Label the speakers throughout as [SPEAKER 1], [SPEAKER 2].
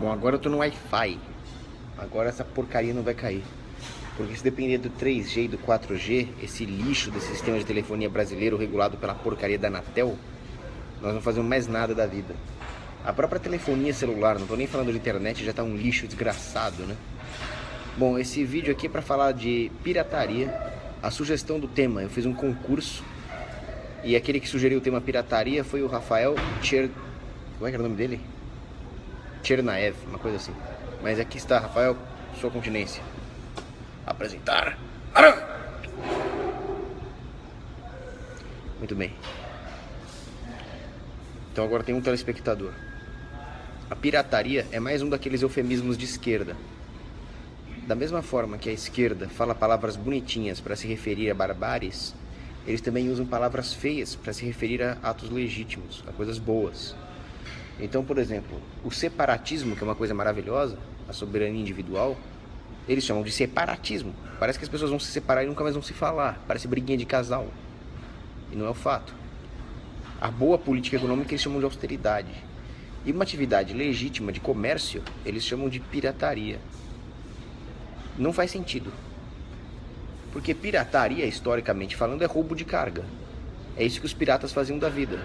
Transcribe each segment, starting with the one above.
[SPEAKER 1] Bom, agora eu tô no Wi-Fi. Agora essa porcaria não vai cair. Porque se depender do 3G e do 4G, esse lixo desse sistema de telefonia brasileiro regulado pela porcaria da Anatel, nós não fazemos mais nada da vida. A própria telefonia celular, não tô nem falando de internet, já tá um lixo desgraçado, né? Bom, esse vídeo aqui é pra falar de pirataria. A sugestão do tema, eu fiz um concurso e aquele que sugeriu o tema pirataria foi o Rafael Como é que era o nome dele? Chernaev, uma coisa assim. Mas aqui está, Rafael, sua continência. Apresentar. Muito bem. Então agora tem um telespectador. A pirataria é mais um daqueles eufemismos de esquerda. Da mesma forma que a esquerda fala palavras bonitinhas para se referir a barbáries, eles também usam palavras feias para se referir a atos legítimos, a coisas boas. Então, por exemplo, o separatismo, que é uma coisa maravilhosa, a soberania individual, eles chamam de separatismo. Parece que as pessoas vão se separar e nunca mais vão se falar. Parece briguinha de casal. E não é o fato. A boa política econômica eles chamam de austeridade. E uma atividade legítima de comércio, eles chamam de pirataria. Não faz sentido. Porque pirataria, historicamente falando, é roubo de carga. É isso que os piratas faziam da vida.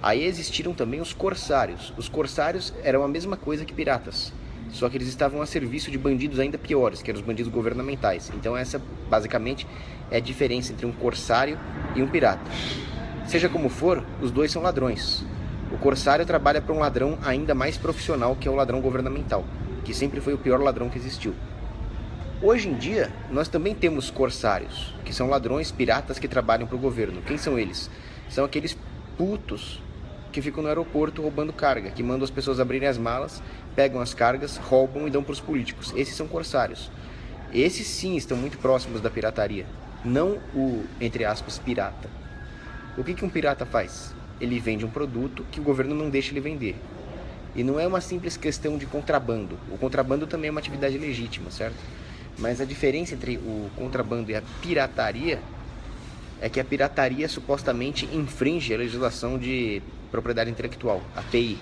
[SPEAKER 1] Aí existiram também os corsários. Os corsários eram a mesma coisa que piratas. Só que eles estavam a serviço de bandidos ainda piores, que eram os bandidos governamentais. Então essa, basicamente, é a diferença entre um corsário e um pirata. Seja como for, os dois são ladrões. O corsário trabalha para um ladrão ainda mais profissional, que é o ladrão governamental, que sempre foi o pior ladrão que existiu. Hoje em dia, nós também temos corsários, que são ladrões, piratas que trabalham para o governo. Quem são eles? São aqueles putos que ficam no aeroporto roubando carga, que mandam as pessoas abrirem as malas, pegam as cargas, roubam e dão para os políticos. Esses são corsários. Esses sim estão muito próximos da pirataria, não o, entre aspas, pirata. O que um pirata faz? Ele vende um produto que o governo não deixa ele vender. E não é uma simples questão de contrabando. O contrabando também é uma atividade legítima, certo? Mas a diferença entre o contrabando e a pirataria é que a pirataria supostamente infringe a legislação de propriedade intelectual, a PI.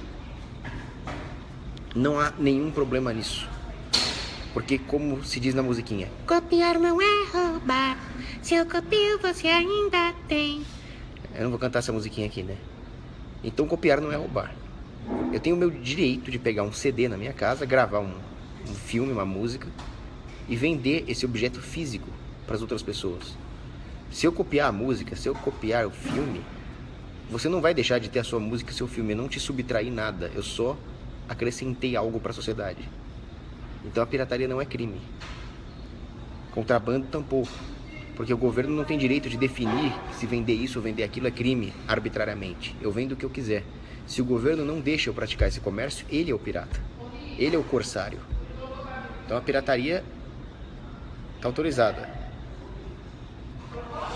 [SPEAKER 1] Não há nenhum problema nisso. Porque, como se diz na musiquinha,
[SPEAKER 2] copiar não é roubar, se eu copio você ainda tem.
[SPEAKER 1] Eu não vou cantar essa musiquinha aqui, né? Então copiar não é roubar. Eu tenho o meu direito de pegar um CD na minha casa, gravar um filme, uma música e vender esse objeto físico para as outras pessoas. Se eu copiar a música, se eu copiar o filme, você não vai deixar de ter a sua música e seu filme. Eu não te subtraí nada, eu só acrescentei algo para a sociedade. Então a pirataria não é crime. Contrabando tampouco. Porque o governo não tem direito de definir se vender isso ou vender aquilo é crime arbitrariamente. Eu vendo o que eu quiser. Se o governo não deixa eu praticar esse comércio, ele é o pirata. Ele é o corsário. Então a pirataria está autorizada.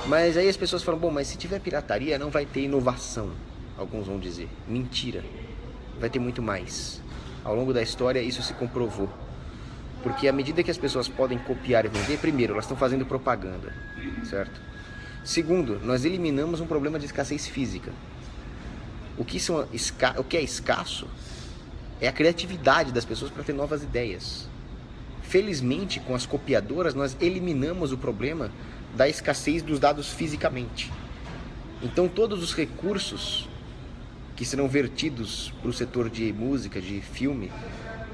[SPEAKER 1] Mas aí as pessoas falam, bom, mas se tiver pirataria não vai ter inovação. Alguns vão dizer. Mentira. Vai ter muito mais. Ao longo da história isso se comprovou. Porque à medida que as pessoas podem copiar e vender, primeiro, elas estão fazendo propaganda, certo? Segundo, nós eliminamos um problema de escassez física. O que é escasso é a criatividade das pessoas para ter novas ideias. Felizmente, com as copiadoras, nós eliminamos o problema da escassez dos dados fisicamente. Então, todos os recursos que serão vertidos para o setor de música, de filme,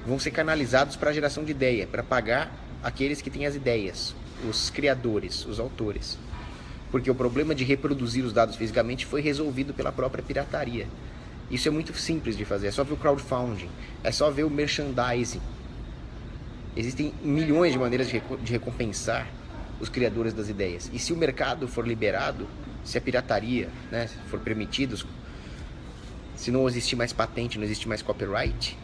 [SPEAKER 1] vão ser canalizados para a geração de ideia, para pagar aqueles que têm as ideias, os criadores, os autores. Porque o problema de reproduzir os dados fisicamente foi resolvido pela própria pirataria. Isso é muito simples de fazer, é só ver o crowdfunding, é só ver o merchandising. Existem milhões de maneiras de recompensar os criadores das ideias. E se o mercado for liberado, se a pirataria, né, for permitido, se não existir mais patente, não existir mais copyright,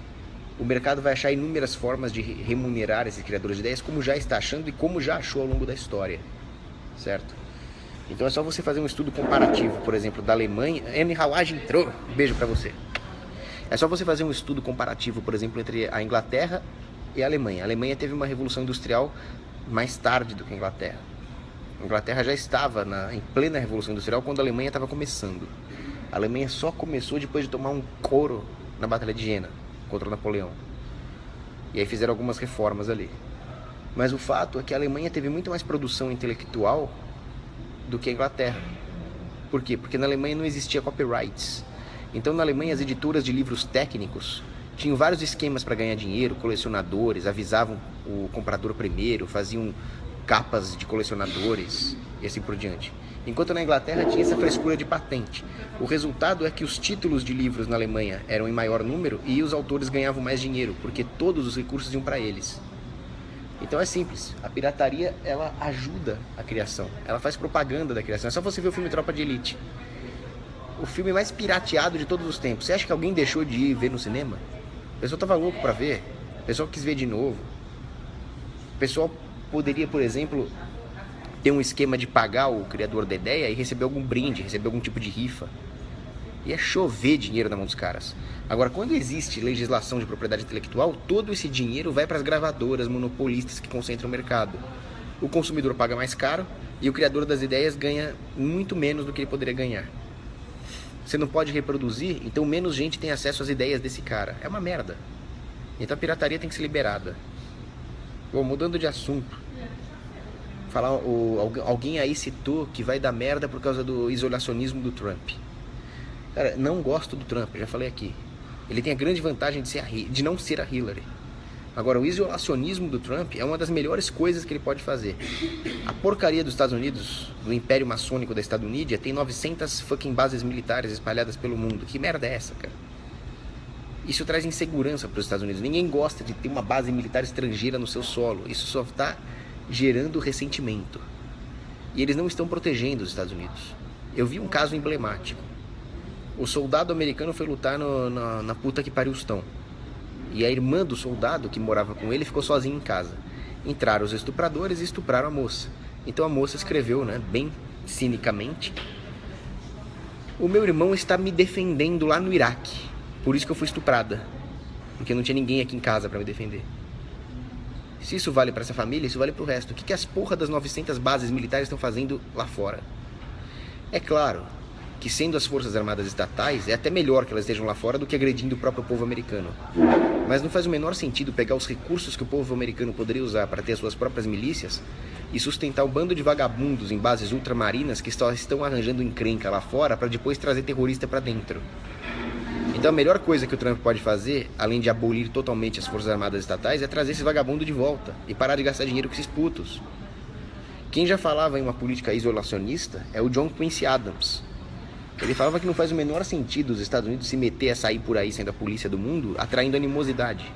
[SPEAKER 1] o mercado vai achar inúmeras formas de remunerar esses criadores de ideias, como já está achando e como já achou ao longo da história, certo? Então é só você fazer um estudo comparativo, por exemplo, da Alemanha. Anne Hawaj entrou, um beijo pra você. É só você fazer um estudo comparativo, por exemplo, entre a Inglaterra e a Alemanha. A Alemanha teve uma revolução industrial mais tarde do que a Inglaterra. A Inglaterra já estava em plena revolução industrial quando a Alemanha estava começando. A Alemanha só começou depois de tomar um couro na Batalha de Jena contra o Napoleão. E aí fizeram algumas reformas ali. Mas o fato é que a Alemanha teve muito mais produção intelectual do que a Inglaterra. Por quê? Porque na Alemanha não existia copyrights. Então na Alemanha as editoras de livros técnicos tinham vários esquemas para ganhar dinheiro, colecionadores, avisavam o comprador primeiro, faziam capas de colecionadores e assim por diante. Enquanto na Inglaterra tinha essa frescura de patente. O resultado é que os títulos de livros na Alemanha eram em maior número e os autores ganhavam mais dinheiro, porque todos os recursos iam para eles. Então é simples, a pirataria ela ajuda a criação, ela faz propaganda da criação. É só você ver o filme Tropa de Elite, o filme mais pirateado de todos os tempos. Você acha que alguém deixou de ir ver no cinema? O pessoal tava louco para ver, o pessoal quis ver de novo. O pessoal poderia, por exemplo, ter um esquema de pagar o criador da ideia e receber algum brinde, receber algum tipo de rifa. Ia chover dinheiro na mão dos caras. Agora, quando existe legislação de propriedade intelectual, todo esse dinheiro vai para as gravadoras monopolistas que concentram o mercado. O consumidor paga mais caro e o criador das ideias ganha muito menos do que ele poderia ganhar. Você não pode reproduzir, então menos gente tem acesso às ideias desse cara. É uma merda. Então a pirataria tem que ser liberada. Bom, mudando de assunto. Alguém aí citou que vai dar merda por causa do isolacionismo do Trump. Cara, não gosto do Trump, já falei aqui. Ele tem a grande vantagem de não ser a Hillary. Agora, o isolacionismo do Trump é uma das melhores coisas que ele pode fazer. A porcaria dos Estados Unidos, do Império Maçônico da Estadounidia, tem 900 fucking bases militares espalhadas pelo mundo. Que merda é essa, cara? Isso traz insegurança para os Estados Unidos. Ninguém gosta de ter uma base militar estrangeira no seu solo. Isso só está gerando ressentimento. E eles não estão protegendo os Estados Unidos. Eu vi um caso emblemático. O soldado americano foi lutar na puta que pariu Houston. E a irmã do soldado que morava com ele ficou sozinha em casa. Entraram os estupradores e estupraram a moça. Então a moça escreveu, bem cinicamente: o meu irmão está me defendendo lá no Iraque. Por isso que eu fui estuprada. Porque não tinha ninguém aqui em casa para me defender. Se isso vale para essa família, isso vale para o resto. O que as porra das 900 bases militares estão fazendo lá fora? É claro que, sendo as forças armadas estatais, é até melhor que elas estejam lá fora do que agredindo o próprio povo americano. Mas não faz o menor sentido pegar os recursos que o povo americano poderia usar para ter as suas próprias milícias e sustentar um bando de vagabundos em bases ultramarinas que só estão arranjando encrenca lá fora para depois trazer terrorista para dentro. Então a melhor coisa que o Trump pode fazer, além de abolir totalmente as forças armadas estatais, é trazer esse vagabundo de volta e parar de gastar dinheiro com esses putos. Quem já falava em uma política isolacionista é o John Quincy Adams. Ele falava que não faz o menor sentido os Estados Unidos se meter a sair por aí sendo a polícia do mundo, atraindo animosidade.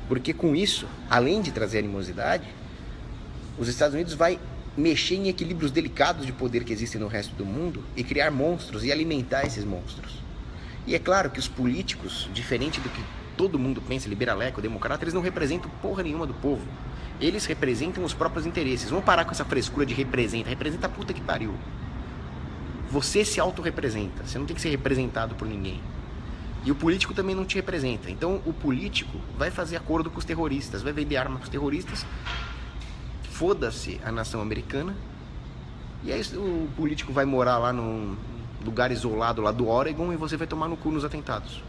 [SPEAKER 1] Porque com isso, além de trazer animosidade, os Estados Unidos vai mexer em equilíbrios delicados de poder que existem no resto do mundo e criar monstros e alimentar esses monstros. E é claro que os políticos, diferente do que todo mundo pensa, liberaleco, democrata, eles não representam porra nenhuma do povo. Eles representam os próprios interesses. Vamos parar com essa frescura de representa. Representa a puta que pariu. Você se autorrepresenta, você não tem que ser representado por ninguém. E o político também não te representa. Então o político vai fazer acordo com os terroristas, vai vender arma para os terroristas, foda-se a nação americana, e aí o político vai morar lá num lugar isolado lá do Oregon e você vai tomar no cu nos atentados.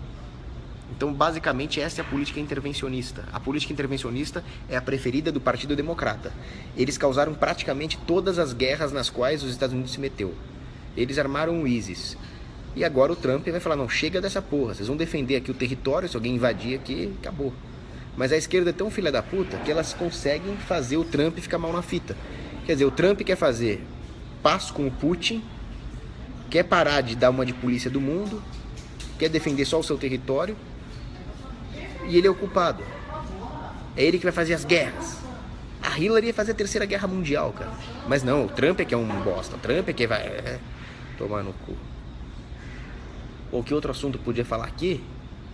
[SPEAKER 1] Então basicamente essa é a política intervencionista. A política intervencionista é a preferida do Partido Democrata. Eles causaram praticamente todas as guerras nas quais os Estados Unidos se meteu. Eles armaram o ISIS. E agora o Trump vai falar, não, chega dessa porra, vocês vão defender aqui o território, se alguém invadir aqui, acabou. Mas a esquerda é tão filha da puta que elas conseguem fazer o Trump ficar mal na fita. Quer dizer, o Trump quer fazer paz com o Putin, quer parar de dar uma de polícia do mundo, quer defender só o seu território, e ele é o culpado. É ele que vai fazer as guerras. A Hillary ia fazer a Terceira Guerra Mundial, cara. Mas não, o Trump é que é um bosta, o Trump é que vai tomar no cu. Ou que outro assunto podia falar aqui?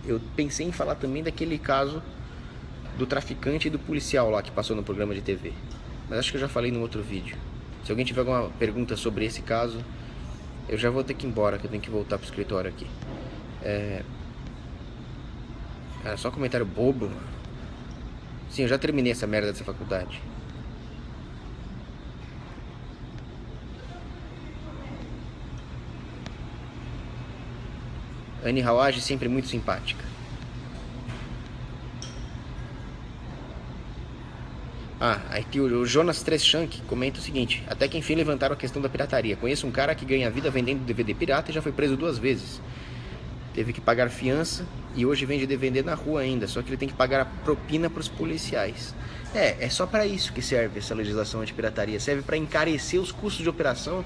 [SPEAKER 1] Eu pensei em falar também daquele caso do traficante e do policial lá que passou no programa de TV. Mas acho que eu já falei no outro vídeo. Se alguém tiver alguma pergunta sobre esse caso, eu já vou ter que ir embora, que eu tenho que voltar pro escritório aqui. Cara, só comentário bobo, mano. Sim, eu já terminei essa merda dessa faculdade. Anne Hawaj sempre muito simpática. Aqui o Jonas Treschank comenta o seguinte: até que enfim levantaram a questão da pirataria. Conheço um cara que ganha vida vendendo DVD pirata e já foi preso 2 vezes. Teve que pagar fiança e hoje vende DVD na rua ainda, só que ele tem que pagar a propina para os policiais. É só para isso que serve essa legislação anti-pirataria. Serve para encarecer os custos de operação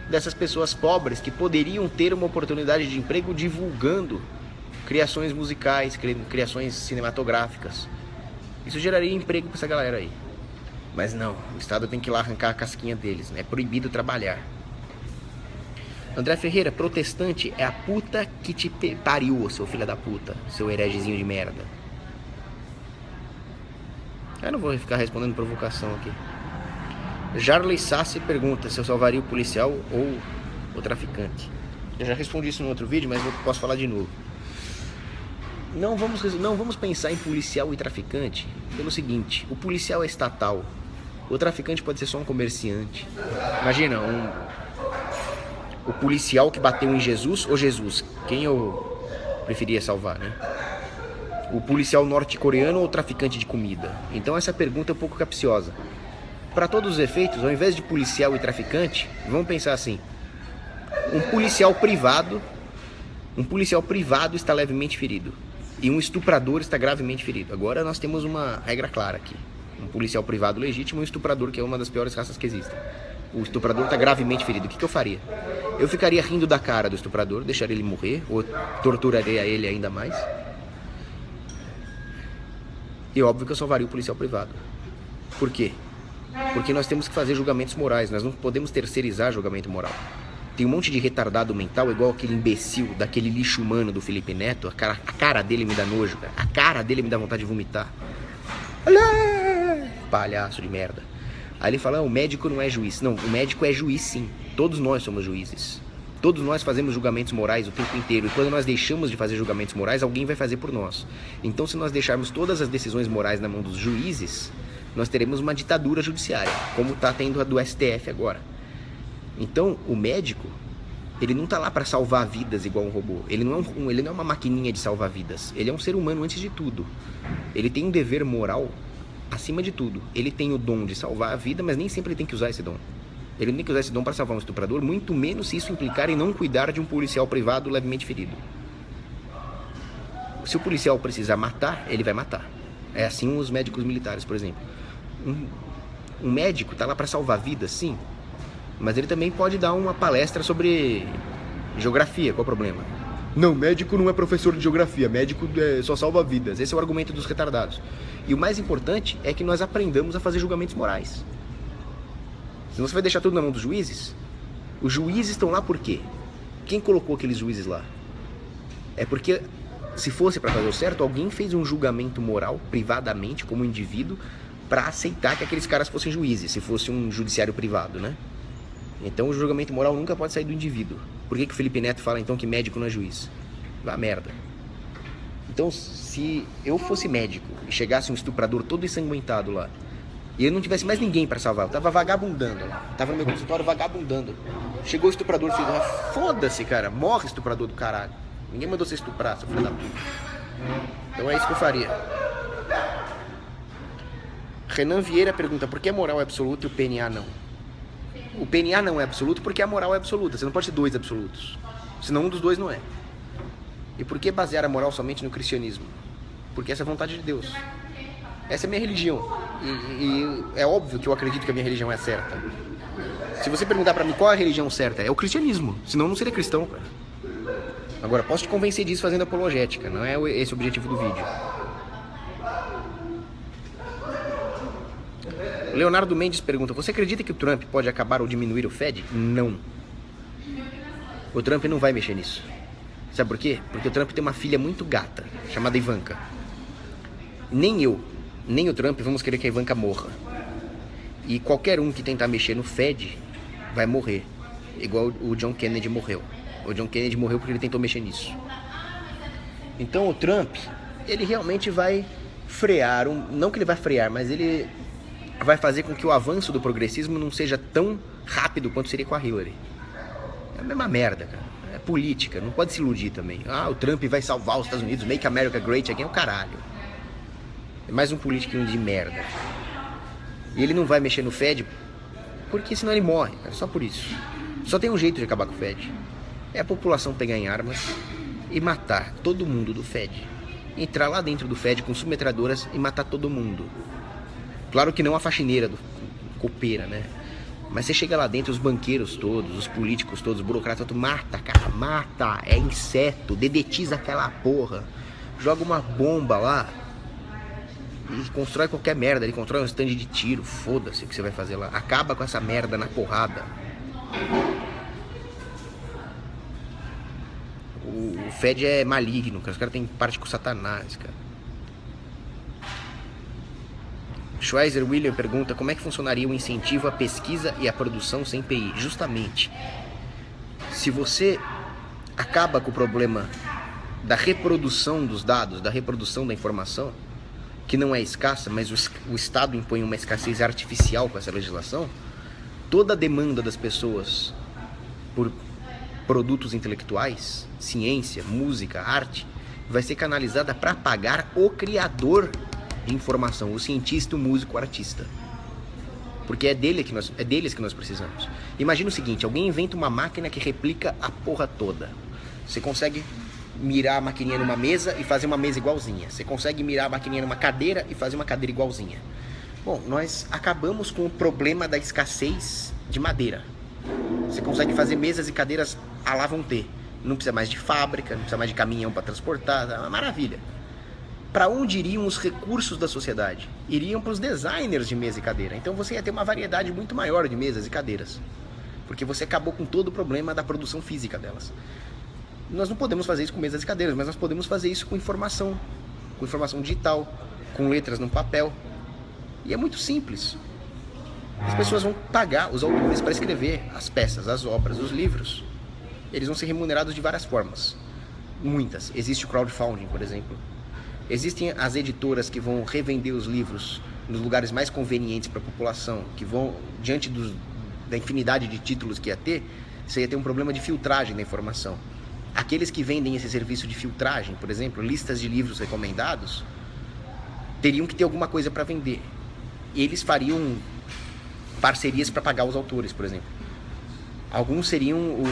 [SPEAKER 1] dessas pessoas pobres que poderiam ter uma oportunidade de emprego divulgando criações musicais, criações cinematográficas. Isso geraria emprego para essa galera aí. Mas não, o Estado tem que ir lá arrancar a casquinha deles, né? É proibido trabalhar. André Ferreira, protestante é a puta que te pariu, seu filho da puta, seu heregezinho de merda. Eu não vou ficar respondendo provocação aqui. Jarley Sassi pergunta se eu salvaria o policial ou o traficante. Eu já respondi isso no outro vídeo, mas eu posso falar de novo. Não vamos pensar em policial e traficante pelo seguinte: o policial é estatal, o traficante pode ser só um comerciante. Imagina, o policial que bateu em Jesus ou Jesus, quem eu preferia salvar, né? O policial norte-coreano ou o traficante de comida? Então essa pergunta é um pouco capciosa. Para todos os efeitos, ao invés de policial e traficante, vamos pensar assim: um policial privado está levemente ferido e um estuprador está gravemente ferido. Agora nós temos uma regra clara aqui: um policial privado legítimo e um estuprador, que é uma das piores raças que existem. O estuprador está gravemente ferido. O que eu faria? Eu ficaria rindo da cara do estuprador, deixaria ele morrer, ou torturaria ele ainda mais. E óbvio que eu salvaria o policial privado. Por quê? Porque nós temos que fazer julgamentos morais, nós não podemos terceirizar julgamento moral. Tem um monte de retardado mental, igual aquele imbecil, daquele lixo humano do Felipe Neto. A cara dele me dá nojo, cara. A cara dele me dá vontade de vomitar. Palhaço de merda. Aí ele fala: o médico não é juiz. Não, o médico é juiz sim. Todos nós somos juízes. Todos nós fazemos julgamentos morais o tempo inteiro. E quando nós deixamos de fazer julgamentos morais, alguém vai fazer por nós. Então, se nós deixarmos todas as decisões morais na mão dos juízes, nós teremos uma ditadura judiciária, como está tendo a do STF agora. Então, o médico, ele não está lá para salvar vidas igual um robô. Ele não é uma maquininha de salvar vidas. Ele é um ser humano antes de tudo. Ele tem um dever moral acima de tudo. Ele tem o dom de salvar a vida, mas nem sempre ele tem que usar esse dom. Ele não tem que usar esse dom para salvar um estuprador, muito menos se isso implicar em não cuidar de um policial privado levemente ferido. Se o policial precisar matar, ele vai matar. É assim os médicos militares, por exemplo. Um médico está lá para salvar vidas, sim, mas ele também pode dar uma palestra sobre geografia. Qual o problema? Não, médico não é professor de geografia, médico só salva vidas. Esse é o argumento dos retardados. E o mais importante é que nós aprendamos a fazer julgamentos morais. Senão você vai deixar tudo na mão dos juízes? Os juízes estão lá por quê? Quem colocou aqueles juízes lá? É porque, se fosse para fazer o certo, alguém fez um julgamento moral, privadamente, como indivíduo, para aceitar que aqueles caras fossem juízes, se fosse um judiciário privado, né? Então o julgamento moral nunca pode sair do indivíduo. Por que o Felipe Neto fala então que médico não é juiz? Vá merda. Então, se eu fosse médico e chegasse um estuprador todo ensanguentado lá, e eu não tivesse mais ninguém para salvar, eu tava vagabundando, tava no meu consultório vagabundando, chegou o estuprador e falou: foda-se, cara, morre estuprador do caralho, ninguém mandou você estuprar, seu filho da puta. Então é isso que eu faria. Renan Vieira pergunta: por que a moral é absoluta e o PNA não? O PNA não é absoluto porque a moral é absoluta. Você não pode ter dois absolutos, senão um dos dois não é. E por que basear a moral somente no cristianismo? Porque essa é a vontade de Deus. Essa é a minha religião. E é óbvio que eu acredito que a minha religião é certa. Se você perguntar pra mim qual é a religião certa, é o cristianismo. Senão eu não seria cristão, cara. Agora, posso te convencer disso fazendo apologética. Não é esse o objetivo do vídeo. Leonardo Mendes pergunta: você acredita que o Trump pode acabar ou diminuir o Fed? Não. O Trump não vai mexer nisso. Sabe por quê? Porque o Trump tem uma filha muito gata, chamada Ivanka. Nem eu, nem o Trump vamos querer que a Ivanka morra. E qualquer um que tentar mexer no Fed vai morrer. Igual o John Kennedy morreu. O John Kennedy morreu porque ele tentou mexer nisso. Então o Trump, ele realmente vai frear, não que ele vai frear, mas ele vai fazer com que o avanço do progressismo não seja tão rápido quanto seria com a Hillary. É a mesma merda, cara. É política, não pode se iludir também. O Trump vai salvar os Estados Unidos, make America great again, é o caralho. É mais um político de merda. E ele não vai mexer no Fed porque senão ele morre, cara, só por isso. Só tem um jeito de acabar com o Fed. É a população pegar em armas e matar todo mundo do Fed. Entrar lá dentro do Fed com submetradoras e matar todo mundo. Claro que não a faxineira, copeira, né? Mas você chega lá dentro, os banqueiros todos, os políticos todos, os burocratas, tu mata, cara, mata, é inseto, dedetiza aquela porra, joga uma bomba lá e constrói qualquer merda, ele constrói um stand de tiro, foda-se o que você vai fazer lá, acaba com essa merda na porrada. O Fed é maligno, cara, os caras têm parte com Satanás, cara. Schweizer William pergunta como é que funcionaria o incentivo à pesquisa e à produção sem PI. Justamente, se você acaba com o problema da reprodução dos dados, da reprodução da informação, que não é escassa, mas o Estado impõe uma escassez artificial com essa legislação, toda a demanda das pessoas por produtos intelectuais, ciência, música, arte, vai ser canalizada para pagar o criador de informação, o cientista, o músico, o artista. Porque é deles que nós precisamos. Imagina o seguinte, alguém inventa uma máquina que replica a porra toda. Você consegue mirar a maquininha numa mesa e fazer uma mesa igualzinha. Você consegue mirar a maquininha numa cadeira e fazer uma cadeira igualzinha. Bom, nós acabamos com o problema da escassez de madeira. Você consegue fazer mesas e cadeiras à la vontade. Não precisa mais de fábrica, não precisa mais de caminhão para transportar, é uma maravilha. Para onde iriam os recursos da sociedade? Iriam para os designers de mesa e cadeira. Então você ia ter uma variedade muito maior de mesas e cadeiras. Porque você acabou com todo o problema da produção física delas. Nós não podemos fazer isso com mesas e cadeiras, mas nós podemos fazer isso com informação digital, com letras no papel. E é muito simples. As pessoas vão pagar os autores para escrever as peças, as obras, os livros. Eles vão ser remunerados de várias formas. Muitas. Existe o crowdfunding, por exemplo. Existem as editoras que vão revender os livros nos lugares mais convenientes para a população, que vão, diante da infinidade de títulos que ia ter, você ia ter um problema de filtragem da informação. Aqueles que vendem esse serviço de filtragem, por exemplo, listas de livros recomendados, teriam que ter alguma coisa para vender. Eles fariam parcerias para pagar os autores, por exemplo. Alguns seriam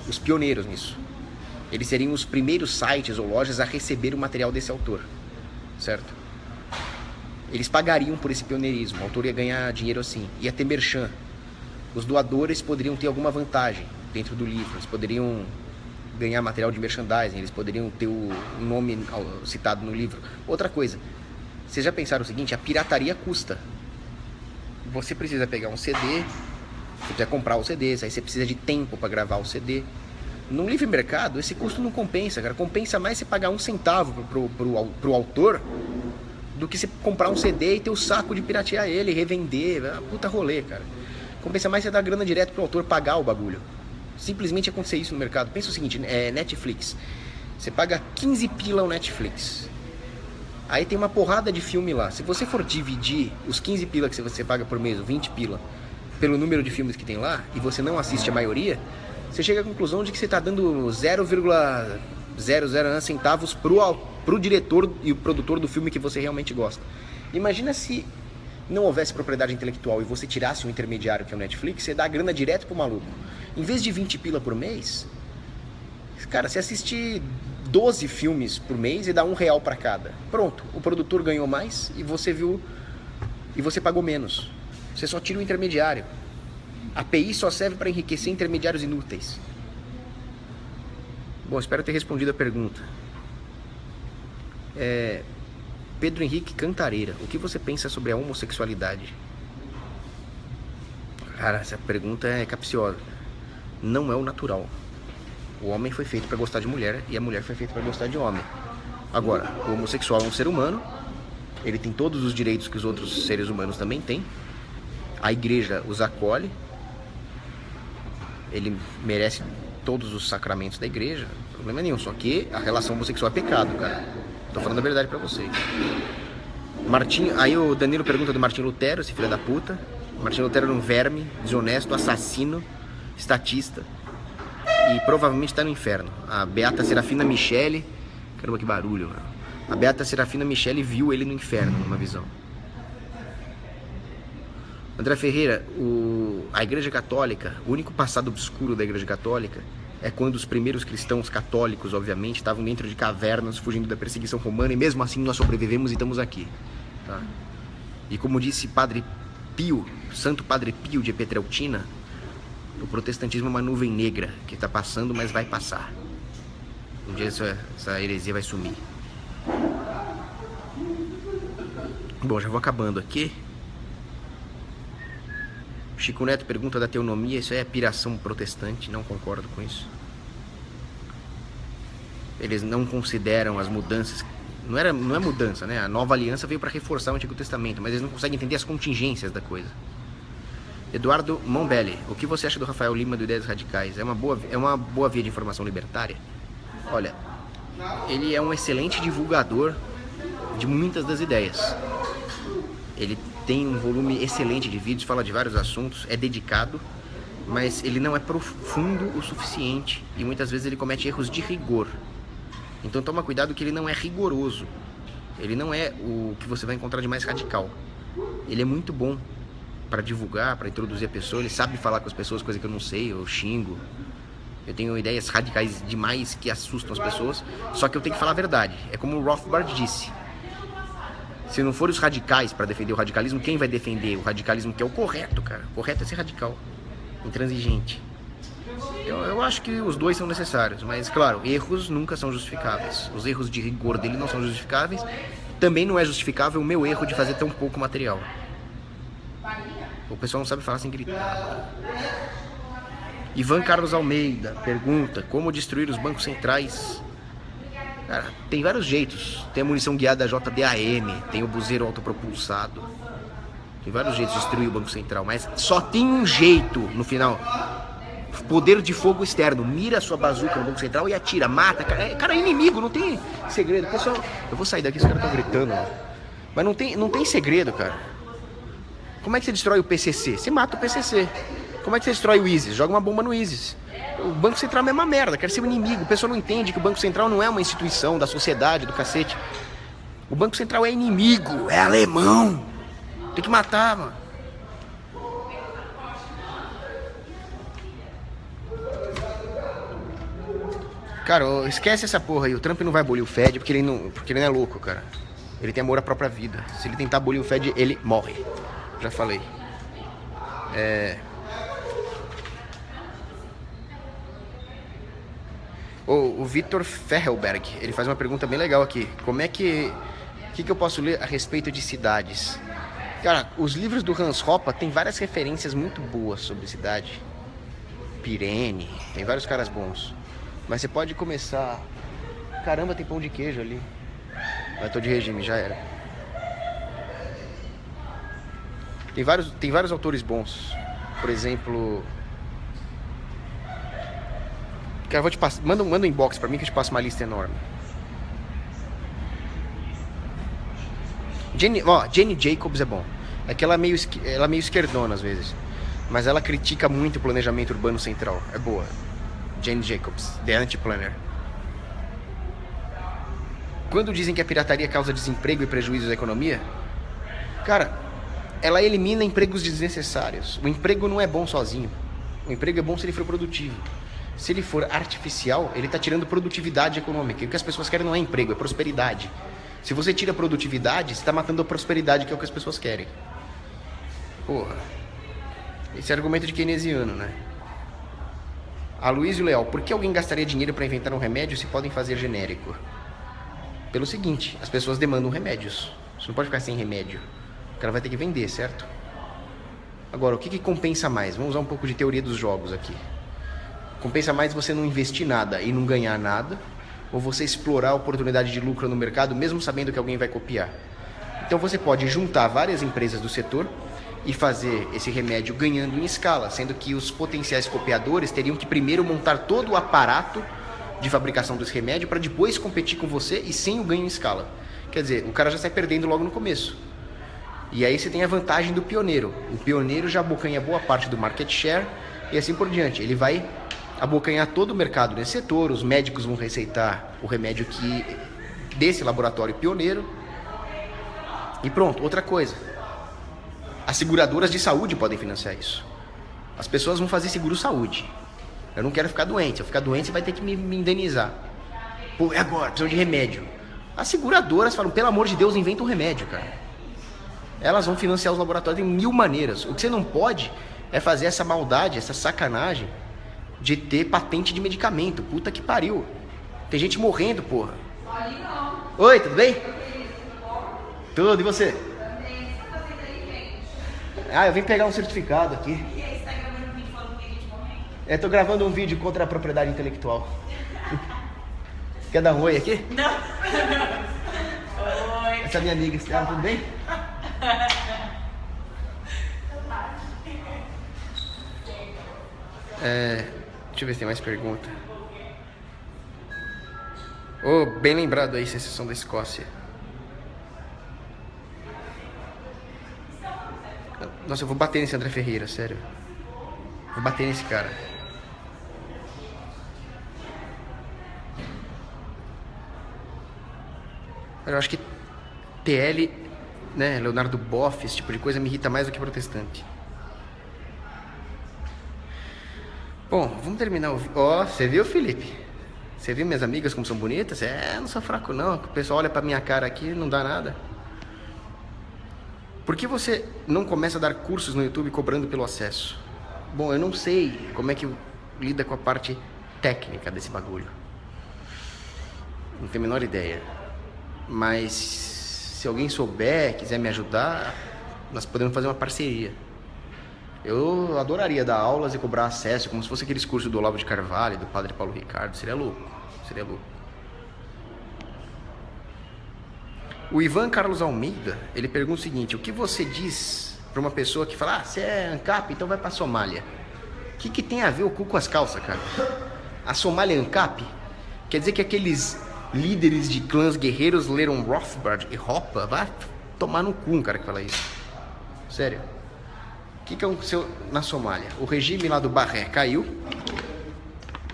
[SPEAKER 1] os pioneiros nisso. Eles seriam os primeiros sites ou lojas a receber o material desse autor, certo? Eles pagariam por esse pioneirismo, o autor ia ganhar dinheiro assim, ia ter merchan. Os doadores poderiam ter alguma vantagem dentro do livro, eles poderiam ganhar material de merchandising, eles poderiam ter o nome citado no livro. Outra coisa, vocês já pensaram o seguinte, a pirataria custa. Você precisa pegar um CD, você precisa comprar os CDs, aí você precisa de tempo para gravar o CD. No livre mercado, esse custo não compensa, cara. Compensa mais você pagar 1 centavo pro autor do que você comprar um CD e ter o saco de piratear ele, revender. É uma puta rolê, cara. Compensa mais você dar grana direto pro autor pagar o bagulho. Simplesmente acontecer isso no mercado. Pensa o seguinte, Netflix. Você paga 15 pila o Netflix. Aí tem uma porrada de filme lá. Se você for dividir os 15 pila que você paga por mês, ou 20 pila, pelo número de filmes que tem lá, e você não assiste a maioria, você chega à conclusão de que você está dando 0,00 centavos pro diretor e o produtor do filme que você realmente gosta. Imagina se não houvesse propriedade intelectual e você tirasse um intermediário que é o Netflix, você dá a grana direto pro maluco. Em vez de 20 pila por mês, cara, você assiste 12 filmes por mês e dá R$1 para cada. Pronto, o produtor ganhou mais e você viu e você pagou menos. Você só tira o intermediário. A API só serve para enriquecer intermediários inúteis. Bom, espero ter respondido a pergunta. Pedro Henrique Cantareira, o que você pensa sobre a homossexualidade? Cara, essa pergunta é capciosa. Não é o natural. O homem foi feito para gostar de mulher e a mulher foi feita para gostar de homem. Agora, o homossexual é um ser humano, ele tem todos os direitos que os outros seres humanos também têm. A igreja os acolhe, ele merece todos os sacramentos da igreja, problema nenhum, só que a relação homossexual é pecado, cara. Tô falando a verdade pra vocês. Aí o Danilo pergunta do Martim Lutero, esse filho da puta. Martim Lutero era um verme, desonesto, assassino, estatista, e provavelmente tá no inferno. A Beata Serafina Michele, caramba que barulho, mano. A Beata Serafina Michele viu ele no inferno, numa visão. André Ferreira, a Igreja Católica, o único passado obscuro da Igreja Católica é quando os primeiros cristãos católicos, obviamente, estavam dentro de cavernas fugindo da perseguição romana e mesmo assim nós sobrevivemos e estamos aqui. Tá? E como disse Padre Pio, Santo Padre Pio de Pietrelcina, o protestantismo é uma nuvem negra que está passando, mas vai passar. Um dia essa heresia vai sumir. Bom, já vou acabando aqui. Chico Neto pergunta da teonomia, isso aí é piração protestante, não concordo com isso. Eles não consideram as mudanças, não é mudança, né? A nova aliança veio para reforçar o Antigo Testamento, mas eles não conseguem entender as contingências da coisa. Eduardo Mombelli, o que você acha do Rafael Lima do Ideias Radicais? É uma boa via de informação libertária? Olha, ele é um excelente divulgador de muitas das ideias. Ele tem um volume excelente de vídeos, fala de vários assuntos, é dedicado, mas ele não é profundo o suficiente e muitas vezes ele comete erros de rigor. Então toma cuidado que ele não é rigoroso. Ele não é o que você vai encontrar de mais radical. Ele é muito bom para divulgar, para introduzir a pessoa, ele sabe falar com as pessoas, coisa que eu não sei, eu xingo. Eu tenho ideias radicais demais que assustam as pessoas, só que eu tenho que falar a verdade. É como o Rothbard disse. Se não for os radicais para defender o radicalismo, quem vai defender o radicalismo que é o correto, cara? O correto é ser radical, intransigente. Eu acho que os dois são necessários, mas claro, erros nunca são justificáveis. Os erros de rigor dele não são justificáveis. Também não é justificável o meu erro de fazer tão pouco material. O pessoal não sabe falar sem gritar. Ivan Carlos Almeida pergunta como destruir os bancos centrais. Cara, tem vários jeitos. Tem a munição guiada JDAM, tem o buzeiro autopropulsado. Tem vários jeitos de destruir o Banco Central, mas só tem um jeito no final. Poder de fogo externo. Mira a sua bazuca no Banco Central e atira, mata. Cara, é inimigo, não tem segredo. Pessoal, eu vou sair daqui, os caras estão gritando. Mas não tem segredo, cara. Como é que você destrói o PCC? Você mata o PCC. Como é que você destrói o ISIS? Joga uma bomba no ISIS. O Banco Central é a mesma merda, quer ser um inimigo. O pessoal não entende que o Banco Central não é uma instituição da sociedade, do cacete. O Banco Central é inimigo, é alemão. Tem que matar, mano. Cara, esquece essa porra aí. O Trump não vai abolir o Fed porque ele não é louco, cara. Ele tem amor à própria vida. Se ele tentar abolir o Fed, ele morre. Já falei. O Vitor Ferrelberg, ele faz uma pergunta bem legal aqui. Como é que eu posso ler a respeito de cidades? Cara, os livros do Hans Hoppe tem várias referências muito boas sobre cidade. Pirene, tem vários caras bons. Mas você pode começar... Caramba, tem pão de queijo ali. Mas tô de regime, já era. Tem vários autores bons. Por exemplo... Cara, vou te passar, manda um inbox pra mim que eu te passo uma lista enorme. Jenny Jacobs é bom. É que ela é meio esquerdona às vezes. Mas ela critica muito o planejamento urbano central. É boa. Jenny Jacobs, The Anti-Planner. Quando dizem que a pirataria causa desemprego e prejuízos à economia, cara, ela elimina empregos desnecessários. O emprego não é bom sozinho. O emprego é bom se ele for produtivo. Se ele for artificial, ele está tirando produtividade econômica. E o que as pessoas querem não é emprego, é prosperidade. Se você tira produtividade, você está matando a prosperidade, que é o que as pessoas querem. Porra. Esse é argumento de keynesiano, né? Aloysio Leal, por que alguém gastaria dinheiro para inventar um remédio se podem fazer genérico? Pelo seguinte, as pessoas demandam remédios. Você não pode ficar sem remédio. O cara vai ter que vender, certo? Agora, o que compensa mais? Vamos usar um pouco de teoria dos jogos aqui. Compensa mais você não investir nada e não ganhar nada, ou você explorar a oportunidade de lucro no mercado, mesmo sabendo que alguém vai copiar. Então você pode juntar várias empresas do setor e fazer esse remédio ganhando em escala, sendo que os potenciais copiadores teriam que primeiro montar todo o aparato de fabricação desse remédio para depois competir com você e sem o ganho em escala. Quer dizer, o cara já sai perdendo logo no começo. E aí você tem a vantagem do pioneiro. O pioneiro já abocanha boa parte do market share e assim por diante. Ele vai abocanhar todo o mercado nesse setor, os médicos vão receitar o remédio desse laboratório pioneiro e pronto. Outra coisa, As seguradoras de saúde podem financiar isso. As pessoas vão fazer seguro-saúde. Eu não quero ficar doente. Se eu ficar doente, você vai ter que me indenizar. Pô, é agora, preciso de remédio. As seguradoras falam, pelo amor de Deus, inventa um remédio, cara. Elas vão financiar os laboratórios de 1000 maneiras. O que você não pode é fazer essa maldade, essa sacanagem de ter patente de medicamento. Puta que pariu. Tem gente morrendo, porra. Oi, tudo bem? Tudo, e você? Ah, eu vim pegar um certificado aqui.
[SPEAKER 2] E aí, você tá gravando um vídeo falando que tem gente morrendo?
[SPEAKER 1] Tô gravando um vídeo contra a propriedade intelectual. Quer dar um oi aqui?
[SPEAKER 2] Não. Oi.
[SPEAKER 1] Essa é minha amiga, Estela, tudo bem? Deixa eu ver se tem mais pergunta. Bem lembrado aí, secessão da Escócia. Nossa, eu vou bater nesse André Ferreira, sério. Vou bater nesse cara. Eu acho que TL, né, Leonardo Boff, esse tipo de coisa me irrita mais do que protestante. Bom, vamos terminar o vídeo. Você viu, Felipe? Você viu minhas amigas como são bonitas? Não sou fraco não. O pessoal olha pra minha cara aqui e não dá nada. Por que você não começa a dar cursos no YouTube cobrando pelo acesso? Bom, eu não sei como é que lida com a parte técnica desse bagulho. Não tenho a menor ideia. Mas se alguém souber, quiser me ajudar, nós podemos fazer uma parceria. Eu adoraria dar aulas e cobrar acesso, como se fosse aqueles cursos do Olavo de Carvalho, do Padre Paulo Ricardo. Seria louco, seria louco. O Ivan Carlos Almeida, ele pergunta o seguinte: o que você diz para uma pessoa que fala, você é ANCAP, então vai pra Somália? O que tem a ver o cu com as calças, cara? A Somália é ANCAP? Quer dizer que aqueles líderes de clãs guerreiros leram Rothbard e Hoppe? Vai tomar no cu um cara que fala isso. Sério. O que aconteceu na Somália? O regime lá do Barré caiu,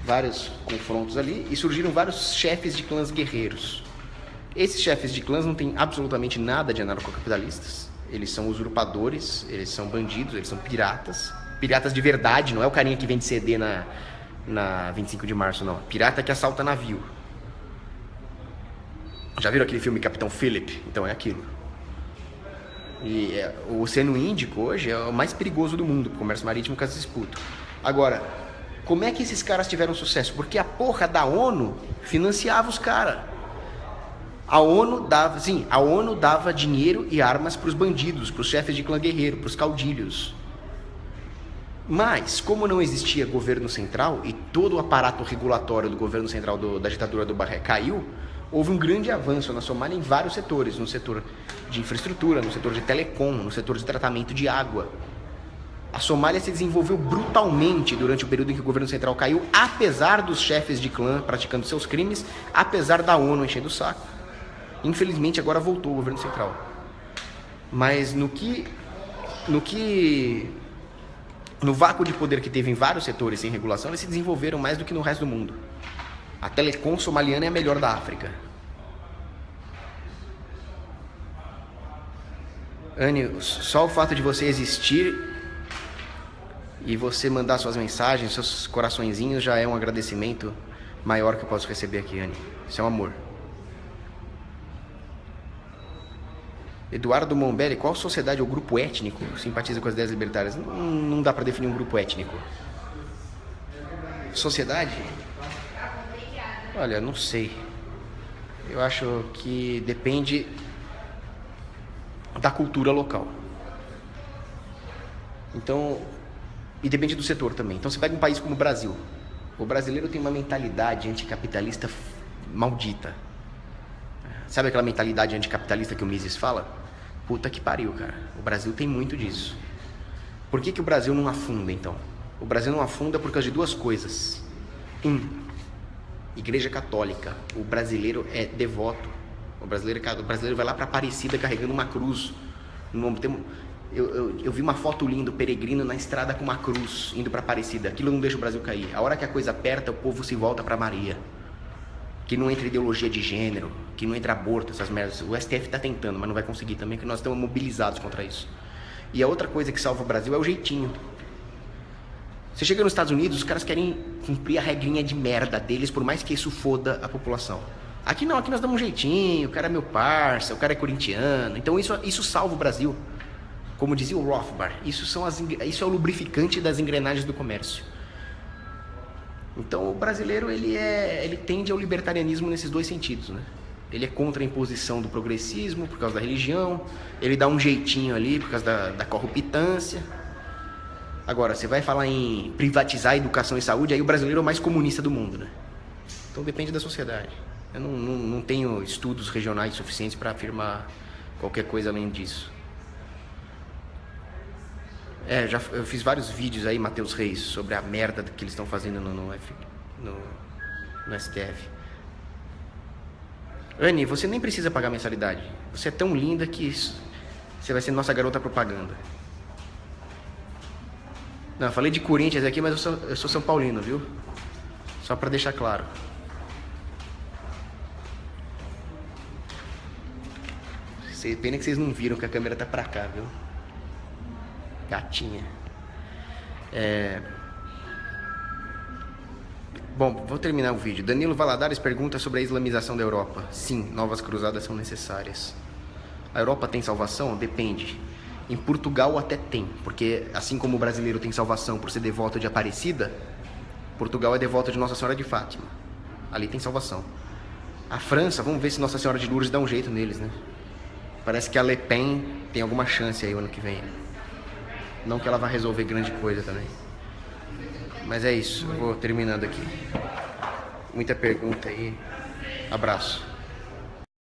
[SPEAKER 1] vários confrontos ali, e surgiram vários chefes de clãs guerreiros. Esses chefes de clãs não têm absolutamente nada de anarcocapitalistas. Eles são usurpadores, eles são bandidos, eles são piratas. Piratas de verdade, não é o carinha que vende CD na 25 de março, não. Pirata que assalta navio. Já viram aquele filme Capitão Phillip? Então é aquilo. E o Oceano Índico hoje é o mais perigoso do mundo, o comércio marítimo que eles disputam. Agora, como é que esses caras tiveram sucesso? Porque a porra da ONU financiava os caras. A ONU dava dinheiro e armas para os bandidos, para os chefes de clã guerreiro, para os caudilhos. Mas, como não existia governo central e todo o aparato regulatório do governo central da ditadura do Barré caiu, houve um grande avanço na Somália em vários setores, no setor de infraestrutura, no setor de telecom, no setor de tratamento de água. A Somália se desenvolveu brutalmente durante o período em que o governo central caiu, apesar dos chefes de clã praticando seus crimes, apesar da ONU enchendo o saco. Infelizmente agora voltou o governo central. Mas no vácuo de poder que teve em vários setores sem regulação, eles se desenvolveram mais do que no resto do mundo. A telecom somaliana é a melhor da África. Anny, só o fato de você existir e você mandar suas mensagens, seus coraçõezinhos, já é um agradecimento maior que eu posso receber aqui, Anny. Isso é um amor. Eduardo Mombelli, qual sociedade ou grupo étnico simpatiza com as ideias libertárias? Não dá para definir um grupo étnico. Sociedade? Olha, não sei. Eu acho que depende da cultura local. Então, e depende do setor também. Então, você pega um país como o Brasil. O brasileiro tem uma mentalidade anticapitalista maldita. Sabe aquela mentalidade anticapitalista que o Mises fala? Puta que pariu, cara. O Brasil tem muito disso. Por que o Brasil não afunda, então? O Brasil não afunda por causa de duas coisas. Igreja Católica. O brasileiro é devoto. O brasileiro vai lá para Aparecida carregando uma cruz. Eu vi uma foto linda, o peregrino na estrada com uma cruz, indo para Aparecida. Aquilo não deixa o Brasil cair. A hora que a coisa aperta, o povo se volta para Maria. Que não entra ideologia de gênero, que não entra aborto, essas merdas. O STF tá tentando, mas não vai conseguir também, que nós estamos mobilizados contra isso. E a outra coisa que salva o Brasil é o jeitinho. Você chega nos Estados Unidos, os caras querem cumprir a regrinha de merda deles, por mais que isso foda a população. Aqui não, aqui nós damos um jeitinho, o cara é meu parça, o cara é corintiano. Então isso salva o Brasil. Como dizia o Rothbard, isso é o lubrificante das engrenagens do comércio. Então o brasileiro ele tende ao libertarianismo nesses dois sentidos, né? Ele é contra a imposição do progressismo por causa da religião, ele dá um jeitinho ali por causa da corruptância. Agora, você vai falar em privatizar a educação e saúde, aí o brasileiro é o mais comunista do mundo, né? Então depende da sociedade. Eu não tenho estudos regionais suficientes para afirmar qualquer coisa além disso. Eu fiz vários vídeos aí, Matheus Reis, sobre a merda que eles estão fazendo no STF. Anne, você nem precisa pagar mensalidade. Você é tão linda que você vai ser nossa garota propaganda. Não, eu falei de Corinthians aqui, mas eu sou São Paulino, viu? Só pra deixar claro. Pena que vocês não viram que a câmera tá pra cá, viu? Gatinha. Bom, vou terminar o vídeo. Danilo Valadares pergunta sobre a islamização da Europa. Sim, novas cruzadas são necessárias. A Europa tem salvação? Depende. Em Portugal até tem, porque assim como o brasileiro tem salvação por ser devoto de Aparecida, Portugal é devoto de Nossa Senhora de Fátima. Ali tem salvação. A França, vamos ver se Nossa Senhora de Lourdes dá um jeito neles, né? Parece que a Le Pen tem alguma chance aí o ano que vem. Não que ela vá resolver grande coisa também. Mas é isso, eu vou terminando aqui. Muita pergunta aí. Abraço.